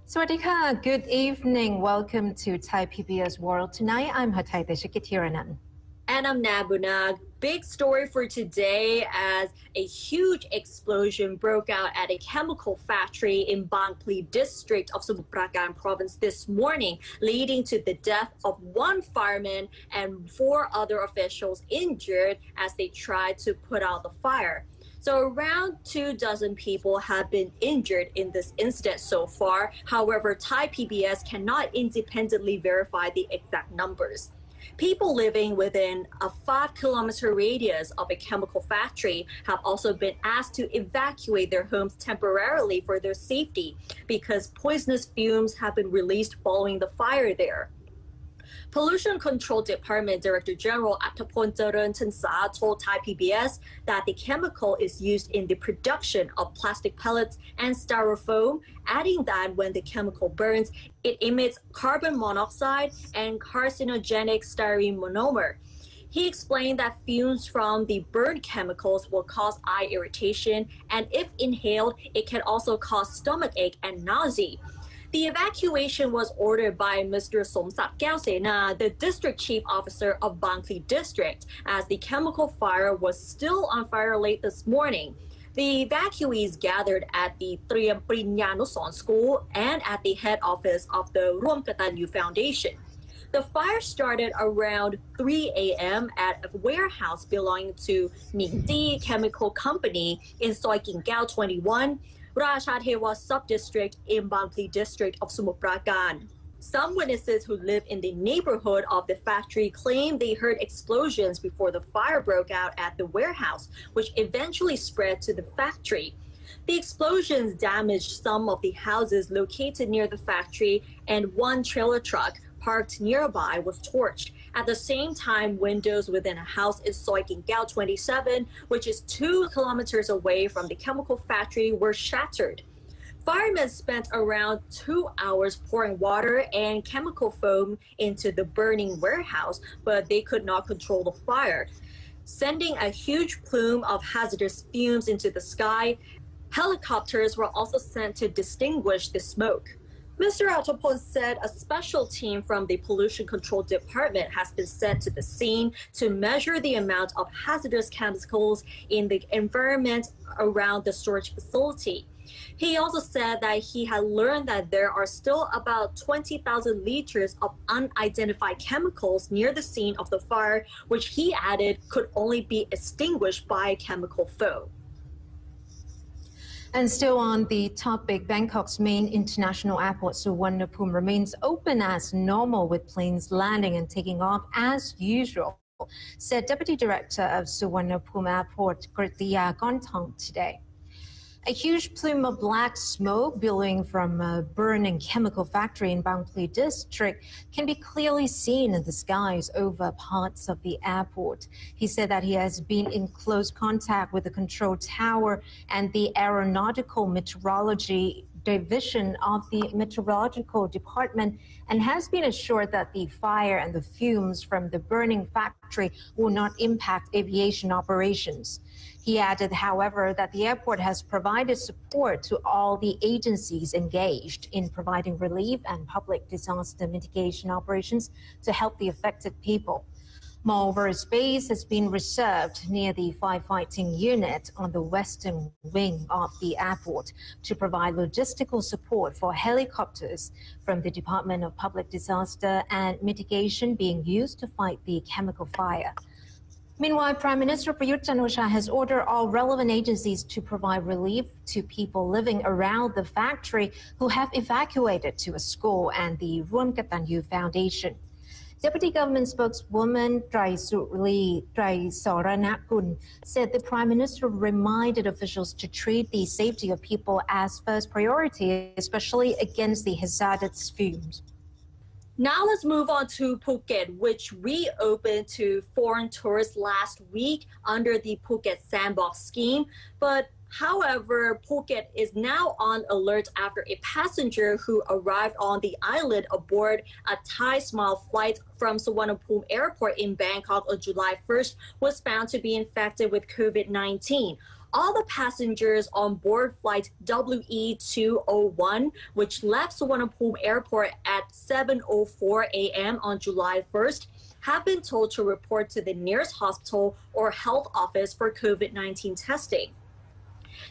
Swadika, good evening. Welcome to Thai PBS World Tonight. I'm Hatay Deshikitiranan. And I'm Nabunag. Big story for today as a huge explosion broke out at a chemical factory in Bangkok district of Samut Prakan province this morning, leading to the death of one fireman and 4 other officials injured as they tried to put out the fire. So around 24 people have been injured in this incident so far. However, Thai PBS cannot independently verify the exact numbers. People living within a 5-kilometer radius of a chemical factory have also been asked to evacuate their homes temporarily for their safety because poisonous fumes have been released following the fire there. Pollution Control Department Director General Attapon Charan told Thai PBS that the chemical is used in the production of plastic pellets and styrofoam, adding that when the chemical burns, it emits carbon monoxide and carcinogenic styrene monomer. He explained that fumes from the burned chemicals will cause eye irritation, and if inhaled, it can also cause stomachache and nausea. The evacuation was ordered by Mr. Somsak Gyalsena, the district chief officer of Bangkok district, as the chemical fire was still on fire late this morning. The evacuees gathered at the Triam Prinyanuson school and at the head office of the Voluntary Foundation. The fire started around 3 a.m. at a warehouse belonging to Mingdi Chemical Company in Soi Kingkao 21, Rachathewa sub-district in Bangkok district of Samut Prakan. Some witnesses who live in the neighborhood of the factory claim they heard explosions before the fire broke out at the warehouse, which eventually spread to the factory. The explosions damaged some of the houses located near the factory, and one trailer truck parked nearby was torched. At the same time, windows within a house in Soi Kingkao 27, which is 2 kilometers away from the chemical factory, were shattered. Firemen spent around 2 hours pouring water and chemical foam into the burning warehouse, but they could not control the fire, sending a huge plume of hazardous fumes into the sky. Helicopters were also sent to distinguish the smoke. Mr. Autopon said a special team from the Pollution Control Department has been sent to the scene to measure the amount of hazardous chemicals in the environment around the storage facility. He also said that he had learned that there are still about 20,000 liters of unidentified chemicals near the scene of the fire, which he added could only be extinguished by chemical foam. And still on the topic, Bangkok's main international airport, Suvarnabhumi, remains open as normal with planes landing and taking off as usual, said Deputy Director of Suvarnabhumi Airport, Kritiya Gontong, today. A huge plume of black smoke billowing from a burning chemical factory in Bangkok district can be clearly seen in the skies over parts of the airport. He said that he has been in close contact with the control tower and the aeronautical meteorology division of the meteorological department and has been assured that the fire and the fumes from the burning factory will not impact aviation operations. He added, however, that the airport has provided support to all the agencies engaged in providing relief and public disaster mitigation operations to help the affected people. Moreover, space has been reserved near the firefighting unit on the western wing of the airport to provide logistical support for helicopters from the Department of Public Disaster and Mitigation being used to fight the chemical fire. Meanwhile, Prime Minister Prayut Chan-o-cha has ordered all relevant agencies to provide relief to people living around the factory who have evacuated to a school and the Voluntary Foundation. Deputy Government Spokeswoman Soranakun said the Prime Minister reminded officials to treat the safety of people as first priority, especially against the hazardous fumes. Now let's move on to Phuket, which reopened to foreign tourists last week under the Phuket Sandbox scheme. But however, Phuket is now on alert after a passenger who arrived on the island aboard a Thai Smile flight from Suvarnabhumi Airport in Bangkok on July 1st was found to be infected with COVID-19. All the passengers on board flight WE201, which left Suvarnabhumi Airport at 7:04 a.m. on July 1st, have been told to report to the nearest hospital or health office for COVID-19 testing.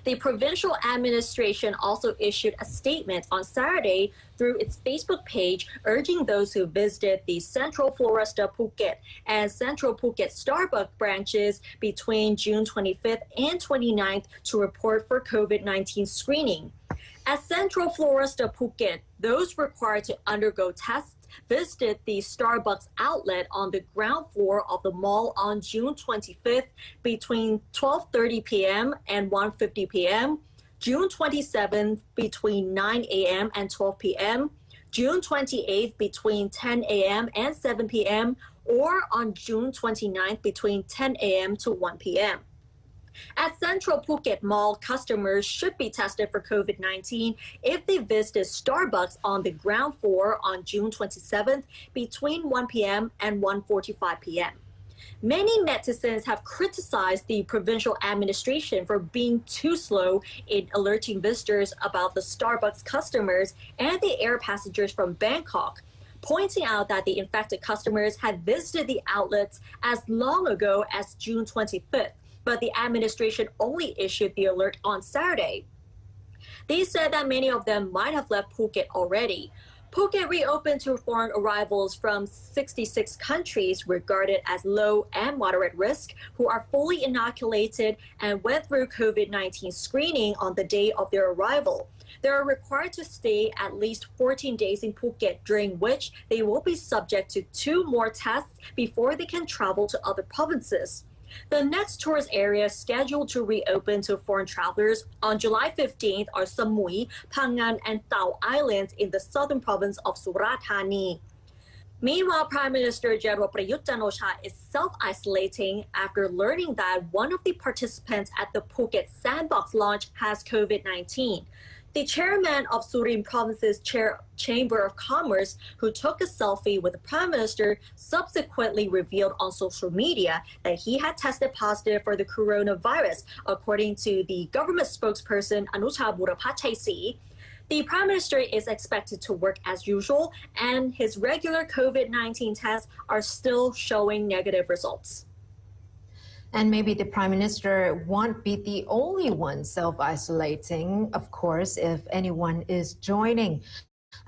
The provincial administration also issued a statement on Saturday through its Facebook page urging those who visited the Central Floresta Phuket and Central Phuket Starbucks branches between June 25th and 29th to report for COVID-19 screening. At Central Floresta Phuket, those required to undergo tests visited the Starbucks outlet on the ground floor of the mall on June 25th between 12:30 p.m. and 1:50 p.m., June 27th between 9 a.m. and 12 p.m., June 28th between 10 a.m. and 7 p.m., or on June 29th between 10 a.m. to 1 p.m. At Central Phuket Mall, customers should be tested for COVID-19 if they visited Starbucks on the ground floor on June 27th between 1 p.m. and 1:45 p.m. Many netizens have criticized the provincial administration for being too slow in alerting visitors about the Starbucks customers and the air passengers from Bangkok, pointing out that the infected customers had visited the outlets as long ago as June 25th. But the administration only issued the alert on Saturday. They said that many of them might have left Phuket already. Phuket reopened to foreign arrivals from 66 countries regarded as low and moderate risk who are fully inoculated and went through COVID-19 screening on the day of their arrival. They are required to stay at least 14 days in Phuket, during which they will be subject to 2 more tests before they can travel to other provinces. The next tourist area scheduled to reopen to foreign travelers on July 15th are Samui, Phangan, and Tao Islands in the southern province of Suvarnabhumi. Meanwhile, Prime Minister General Prayut Chan-o-cha is self-isolating after learning that one of the participants at the Phuket Sandbox launch has COVID-19. The chairman of Surin Province's Chamber of Commerce, who took a selfie with the Prime Minister, subsequently revealed on social media that he had tested positive for the coronavirus, according to the government spokesperson Anucha Burapachaisi. The Prime Minister is expected to work as usual, and his regular COVID-19 tests are still showing negative results. And maybe the Prime Minister won't be the only one self-isolating, of course, if anyone is joining.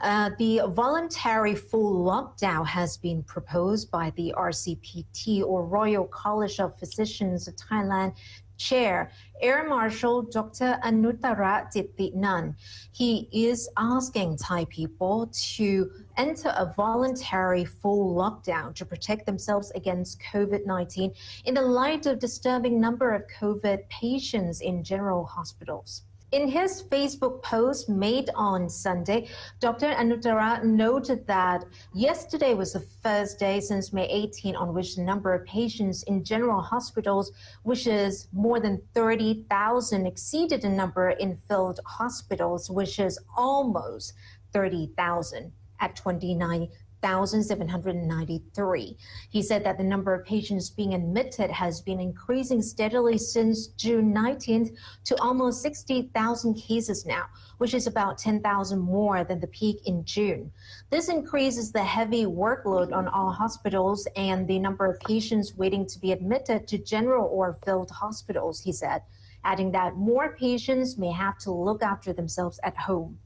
The voluntary full lockdown has been proposed by the RCPT, or Royal College of Physicians of Thailand, Chair Air Marshal Dr. Anuttara Tittinan. He is asking Thai people to enter a voluntary full lockdown to protect themselves against COVID-19 in the light of disturbing number of COVID patients in general hospitals. In his Facebook post made on Sunday, Dr. Anuttara noted that yesterday was the first day since May 18 on which the number of patients in general hospitals, which is more than 30,000, exceeded the number in filled hospitals, which is almost 30,000 at 29,793. He said that the number of patients being admitted has been increasing steadily since June 19th to almost 60,000 cases now, which is about 10,000 more than the peak in June. This increases the heavy workload on all hospitals and the number of patients waiting to be admitted to general or filled hospitals, he said, adding that more patients may have to look after themselves at home.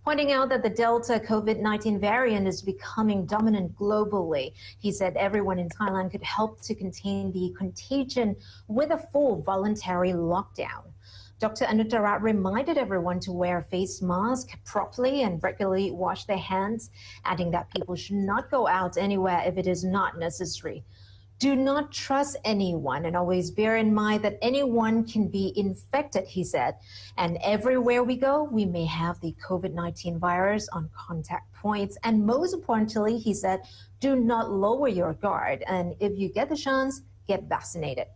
Pointing out that the Delta COVID-19 variant is becoming dominant globally, he said everyone in Thailand could help to contain the contagion with a full voluntary lockdown. Dr. Anuttara reminded everyone to wear a face mask properly and regularly wash their hands, adding that people should not go out anywhere if it is not necessary. Do not trust anyone and always bear in mind that anyone can be infected, he said. And everywhere we go, we may have the COVID-19 virus on contact points. And most importantly, he said, do not lower your guard. And if you get the chance, get vaccinated.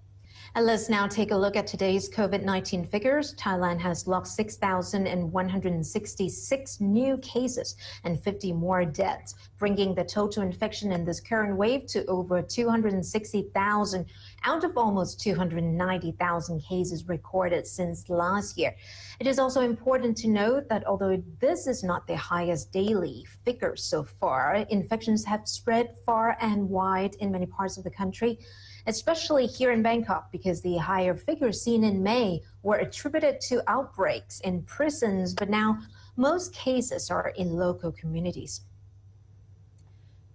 And let's now take a look at today's COVID-19 figures. Thailand has logged 6,166 new cases and 50 more deaths, bringing the total infection in this current wave to over 260,000 out of almost 290,000 cases recorded since last year. It is also important to note that although this is not the highest daily figure so far, infections have spread far and wide in many parts of the country, especially here in Bangkok, because the higher figures seen in May were attributed to outbreaks in prisons, but now most cases are in local communities.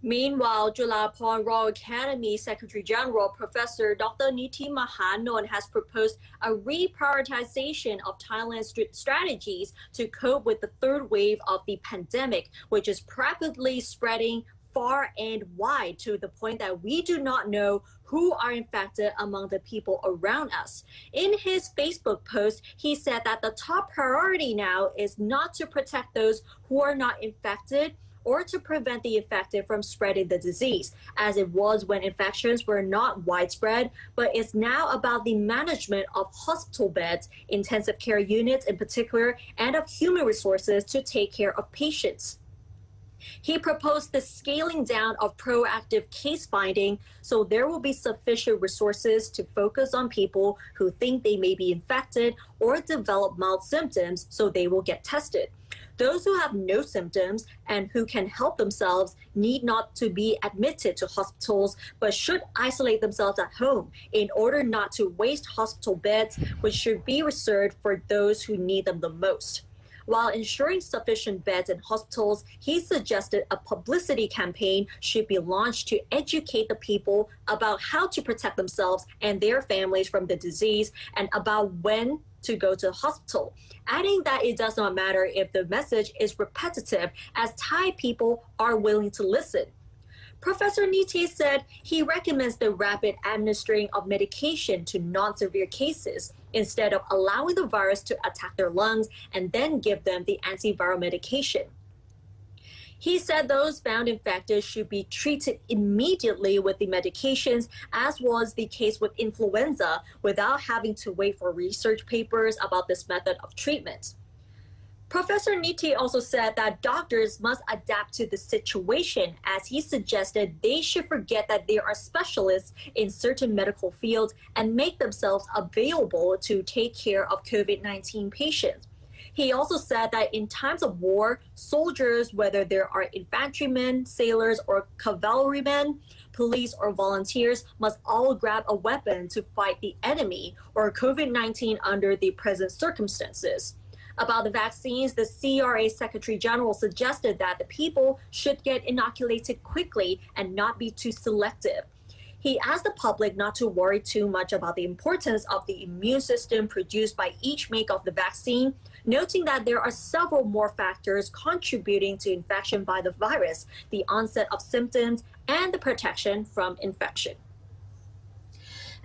Meanwhile, Julapon Royal Academy Secretary General Professor Dr. Niti Mahanon has proposed a reprioritization of Thailand's strategies to cope with the third wave of the pandemic, which is rapidly spreading far and wide to the point that we do not know who are infected among the people around us. In his Facebook post, he said that the top priority now is not to protect those who are not infected or to prevent the infected from spreading the disease, as it was when infections were not widespread, but it's now about the management of hospital beds, intensive care units in particular, and of human resources to take care of patients. He proposed the scaling down of proactive case finding so there will be sufficient resources to focus on people who think they may be infected or develop mild symptoms so they will get tested. Those who have no symptoms and who can help themselves need not to be admitted to hospitals, but should isolate themselves at home in order not to waste hospital beds, which should be reserved for those who need them the most. While ensuring sufficient beds in hospitals, he suggested a publicity campaign should be launched to educate the people about how to protect themselves and their families from the disease and about when to go to the hospital, adding that it does not matter if the message is repetitive, as Thai people are willing to listen. Professor Niti said he recommends the rapid administering of medication to non-severe cases instead of allowing the virus to attack their lungs and then give them the antiviral medication. He said those found infected should be treated immediately with the medications, as was the case with influenza, without having to wait for research papers about this method of treatment. Professor Niti also said that doctors must adapt to the situation, as he suggested they should forget that they are specialists in certain medical fields and make themselves available to take care of COVID-19 patients. He also said that in times of war, soldiers, whether there are infantrymen, sailors, or cavalrymen, police, or volunteers, must all grab a weapon to fight the enemy or COVID-19 under the present circumstances. About the vaccines, the CRA Secretary General suggested that the people should get inoculated quickly and not be too selective. He asked the public not to worry too much about the importance of the immune system produced by each make of the vaccine, noting that there are several more factors contributing to infection by the virus, the onset of symptoms, and the protection from infection.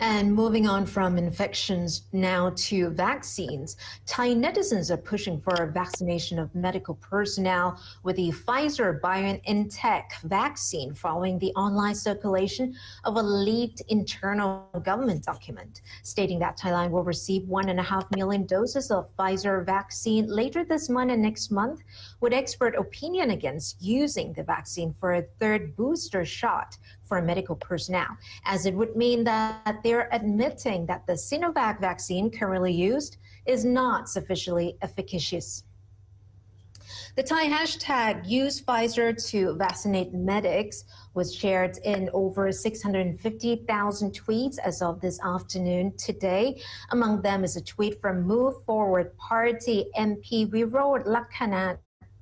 And moving on from infections now to vaccines, Thai netizens are pushing for a vaccination of medical personnel with the Pfizer BioNTech vaccine following the online circulation of a leaked internal government document stating that Thailand will receive 1.5 million doses of Pfizer vaccine later this month and next month, with expert opinion against using the vaccine for a third booster shot for medical personnel, as it would mean that they're admitting that the Sinovac vaccine currently used is not sufficiently efficacious. The Thai hashtag Use Pfizer to Vaccinate Medics was shared in over 650,000 tweets as of this afternoon today. Among them is a tweet from Move Forward Party MP Wirod Lakhanat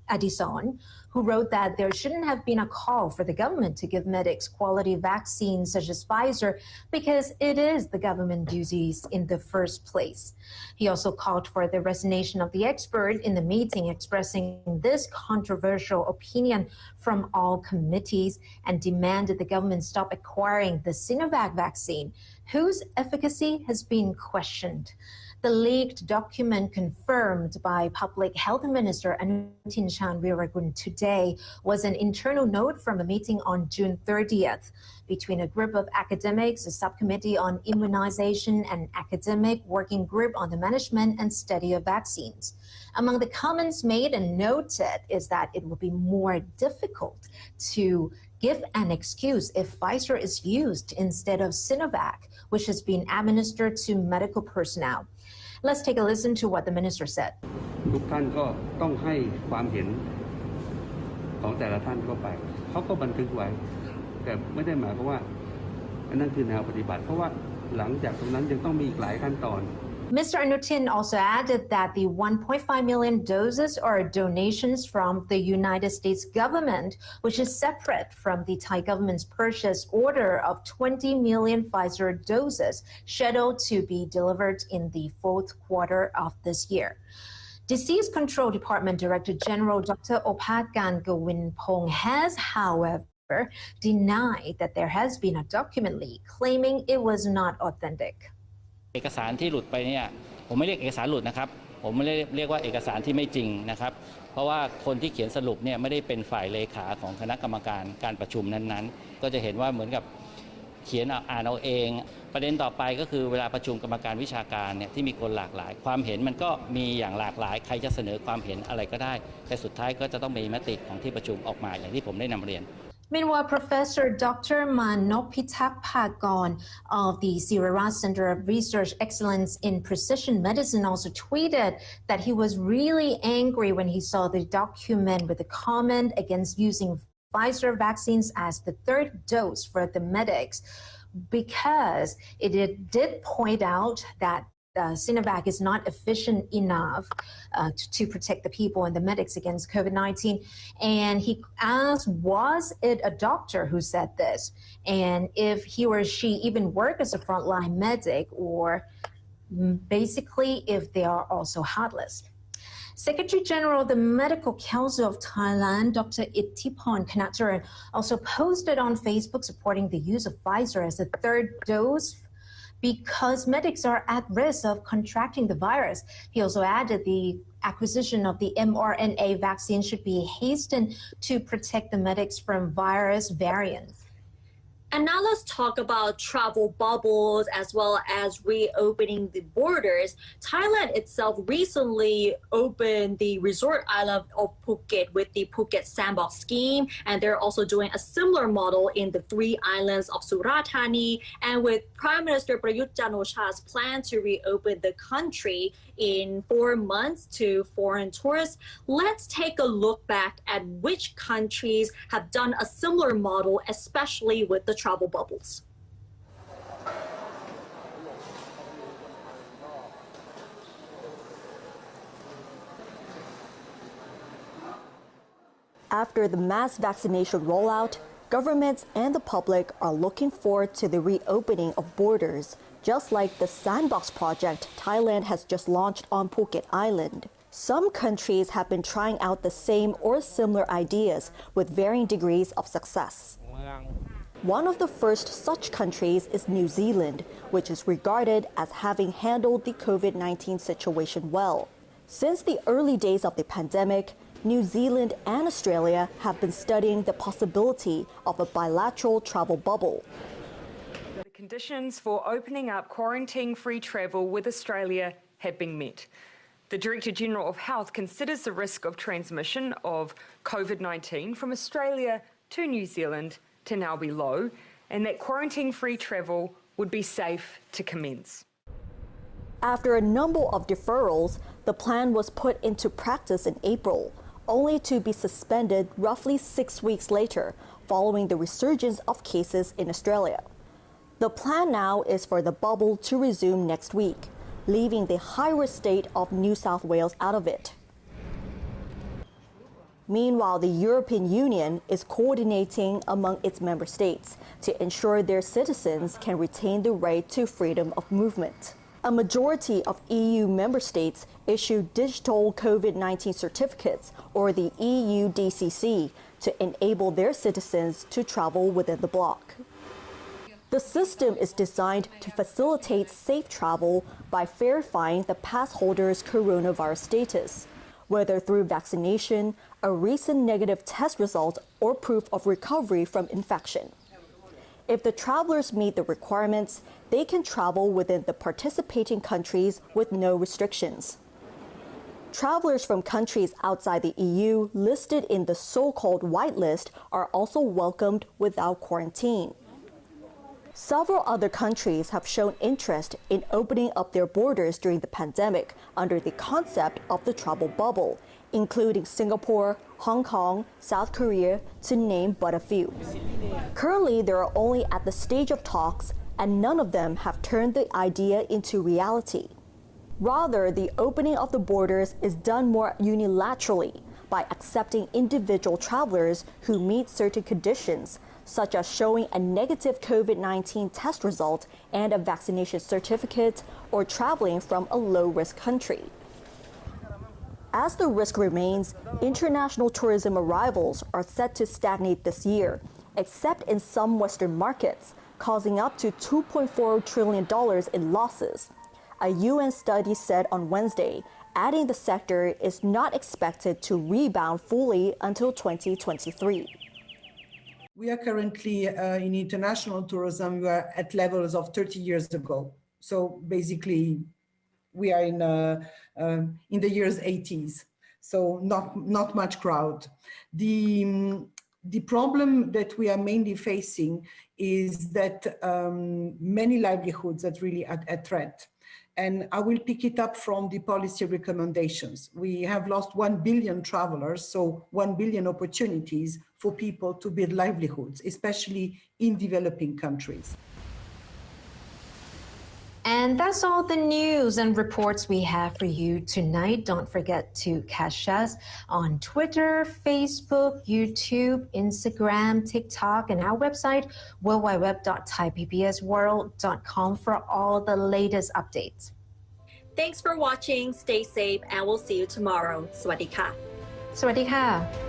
Adison, who wrote that there shouldn't have been a call for the government to give medics quality vaccines such as Pfizer because it is the government duties in the first place. He also called for the resignation of the expert in the meeting, expressing this controversial opinion from all committees, and demanded the government stop acquiring the Sinovac vaccine, whose efficacy has been questioned. The leaked document confirmed by Public Health Minister Anutin Chanvirakul today was an internal note from a meeting on June 30th between a group of academics, a subcommittee on immunization, and academic working group on the management and study of vaccines. Among the comments made and noted is that it will be more difficult to give an excuse if Pfizer is used instead of Sinovac, which has been administered to medical personnel. Let's take a listen to what the minister said. ทุกท่านก็ต้องให้ความเห็นของแต่ละท่านเข้าไปเขาก็บันทึกไว้แต่ไม่ได้หมายความว่าอันนั้นคือแนวปฏิบัติเพราะว่าหลังจากตรงนั้นยังต้องมีอีกหลายขั้นตอน Mr. Anutin also added that the 1.5 million doses are donations from the United States government, which is separate from the Thai government's purchase order of 20 million Pfizer doses scheduled to be delivered in the fourth quarter of this year. Disease Control Department Director General Dr. Opakan Gawinpong has, however, denied that there has been a document leak, claiming it was not authentic. เอกสารที่หลุดไปเนี่ยผมไม่เรียกเอกสารหลุดนะครับผมไม่ได้เรียกว่าเอกสารที่ไม่จริงนะครับเพราะว่าคนที่เขียนสรุปเนี่ยไม่ได้เป็นฝ่ายเลขาของคณะกรรมการการประชุมนั้นๆก็จะเห็นว่าเหมือนกับเขียนอ่านเอาเองประเด็นต่อไปก็คือเวลาประชุมกรรมการวิชาการเนี่ยที่มีคนหลากหลายความเห็นมันก็มีอย่างหลากหลายใครจะเสนอความเห็นอะไรก็ได้แต่สุดท้ายก็จะต้องมีมติของที่ประชุมออกมาอย่างที่ผมได้นำเรียนMeanwhile, Professor Dr. Manopitak Pagon of the Sirarat Center of Research Excellence in Precision Medicine also tweeted that he was really angry when he saw the document with a comment against using Pfizer vaccines as the third dose for the medics because it did point out that Sinovac is not efficient enough to protect the people and the medics against COVID-19. And he asked, was it a doctor who said this? And if he or she even work as a frontline medic or basically if they are also heartless. Secretary General of the Medical Council of Thailand, Dr. Ittipon Kanataran, also posted on Facebook supporting the use of Pfizer as a third dose because medics are at risk of contracting the virus. He also added the acquisition of the mRNA vaccine should be hastened to protect the medics from virus variants. And now let's talk about travel bubbles as well as reopening the borders. Thailand itself recently opened the resort island of Phuket with the Phuket Sandbox scheme, and they're also doing a similar model in the 3 islands of Surathani. And with Prime Minister Prayut Chan-o-cha's plan to reopen the country in 4 months to foreign tourists, let's take a look back at which countries have done a similar model, especially with the travel bubbles. After the mass vaccination rollout, governments and the public are looking forward to the reopening of borders, just like the Sandbox project Thailand has just launched on Phuket Island. Some countries have been trying out the same or similar ideas with varying degrees of success. One of the first such countries is New Zealand, which is regarded as having handled the COVID-19 situation well. Since the early days of the pandemic, New Zealand and Australia have been studying the possibility of a bilateral travel bubble. The conditions for opening up quarantine-free travel with Australia have been met. The Director General of Health considers the risk of transmission of COVID-19 from Australia to New Zealand to now be low, and that quarantine-free travel would be safe to commence. After a number of deferrals, the plan was put into practice in April, only to be suspended roughly 6 weeks later, following the resurgence of cases in Australia. The plan now is for the bubble to resume next week, leaving the high-risk state of New South Wales out of it. Meanwhile, the European Union is coordinating among its member states to ensure their citizens can retain the right to freedom of movement. A majority of EU member states issue digital COVID-19 certificates, or the EU DCC, to enable their citizens to travel within the bloc. The system is designed to facilitate safe travel by verifying the pass holder's coronavirus status, whether through vaccination, a recent negative test result, or proof of recovery from infection. If the travelers meet the requirements, they can travel within the participating countries with no restrictions. Travelers from countries outside the EU listed in the so-called whitelist are also welcomed without quarantine. Several other countries have shown interest in opening up their borders during the pandemic under the concept of the travel bubble, including Singapore, Hong Kong, South Korea, to name but a few. Currently, they are only at the stage of talks, and none of them have turned the idea into reality. Rather, the opening of the borders is done more unilaterally by accepting individual travelers who meet certain conditions, such as showing a negative COVID-19 test result and a vaccination certificate, or traveling from a low-risk country. As the risk remains, international tourism arrivals are set to stagnate this year, except in some Western markets, causing up to $2.4 trillion in losses. A UN study said on Wednesday, adding the sector is not expected to rebound fully until 2023. We are currently in international tourism, we are at levels of 30 years ago. So basically, we are in the years 80s, so not much crowd. The problem that we are mainly facing is that many livelihoods are really at threat. And I will pick it up from the policy recommendations. We have lost 1 billion travelers, so 1 billion opportunities for people to build livelihoods, especially in developing countries. And that's all the news and reports we have for you tonight. Don't forget to catch us on Twitter, Facebook, YouTube, Instagram, TikTok, and our website, worldwideweb.thaipbsworld.com for all the latest updates. Thanks for watching. Stay safe, and we'll see you tomorrow. สวัสดีค่ะ สวัสดีค่ะ